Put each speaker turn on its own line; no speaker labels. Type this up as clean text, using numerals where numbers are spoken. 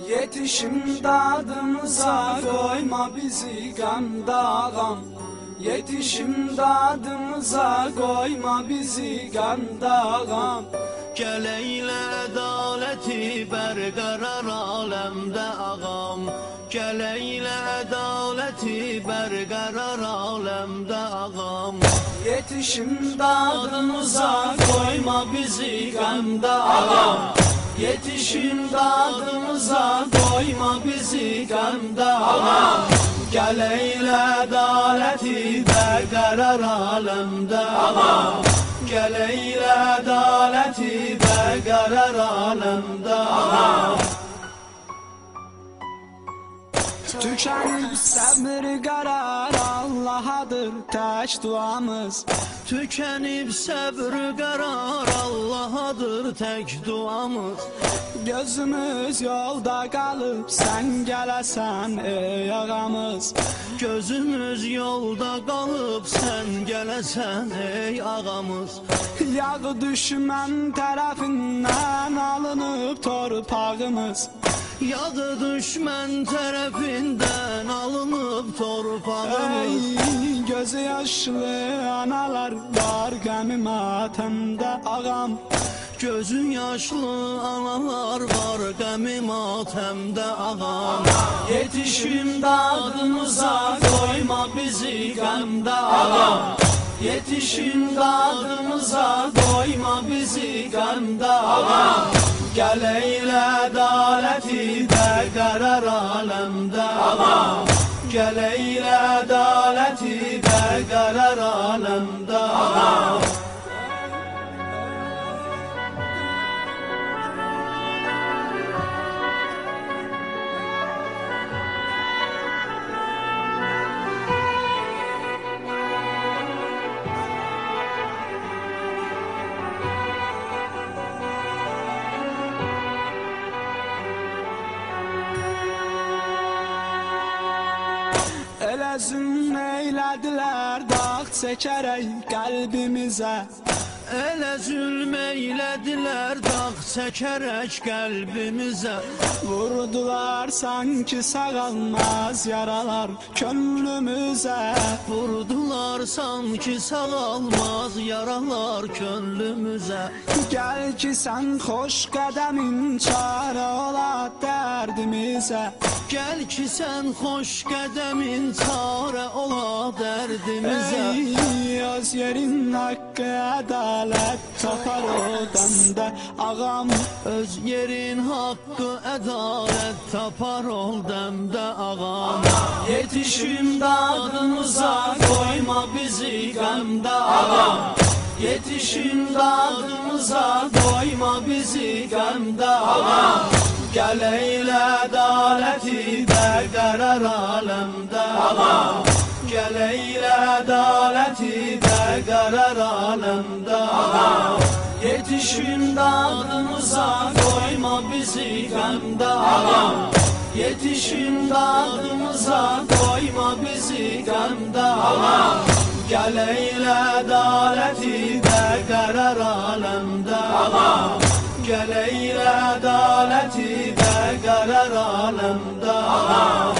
Yetişim dadımıza koyma bizi gamda ağam. Yetişim dadımıza koyma bizi gamda ağam.
Gel eyle adaleti berqərar aləmdə ağam. Gel eyle adaleti berqərar aləmdə ağam.
Yetişim dadımıza koyma bizi gamda ağam. Yetişim dadımıza koyma bizi gamda ağam. Gel eyle adaleti berqərar aləmdə ağam. Gel eyle adaleti berqərar aləmdə ağam. Tükenip sabır karar Allah'adır tek duamız.
Tükenip səbr qərar Allah'adır tek duamız.
Gözümüz yolda kalıp sen gələsən ey ağamız.
Gözümüz yolda kalıp sen gələsən ey ağamız.
Yağ düşmən tərəfindən alınıb torpağımız.
Yağı düşmən tərəfindən alınıb torpağımız.
Ey, gözü yaşlı analar var qəmi matəmdə ağam.
Gözü yaşlı analar var qəmi matəmdə ağam.
Yetişim dadımıza koyma bizi qəmdə ağam. Yetişim dadımıza koyma bizi qəmdə ağam. Gel eyle adaleti berqərar aləmdə ağam. Gel eyle adaleti berqərar aləmdə ağam. Elə zülm eylədilər dağ çəkərək qəlbimizə.
Elə zülm eylədilər dağ çəkərək qəlbimizə.
Vurdular sanki sağalmaz yaralar könlümüzə.
Vurdular sanki sağalmaz yaralar könlümüzə.
Gəl ki sən xoş qədəmin çarə ola dərdimizə.
Gəl ki sən xoş qədəmin çarə ola dərdimizə.
Ey, öz yerin haqqı ədalət tapar o dəmdə ağam.
Öz yerin haqqı ədalət tapar ol dəmdə ağam.
Yetişim dadımıza koyma bizi qəmdə ağam. Yetişim dadımıza koyma bizi qəmdə ağam. Gel eyle adaleti berqərar aləmdə ağam. Gel eyle adaleti berqərar aləmdə ağam. Yetişim dadımıza koyma bizi qəmdə ağam. Yetişim dadımıza koyma bizi qəmdə ağam. Gel eyle adaleti berqərar aləmdə ağam. Gel eyle adaleti berqərar aləmdə ağam.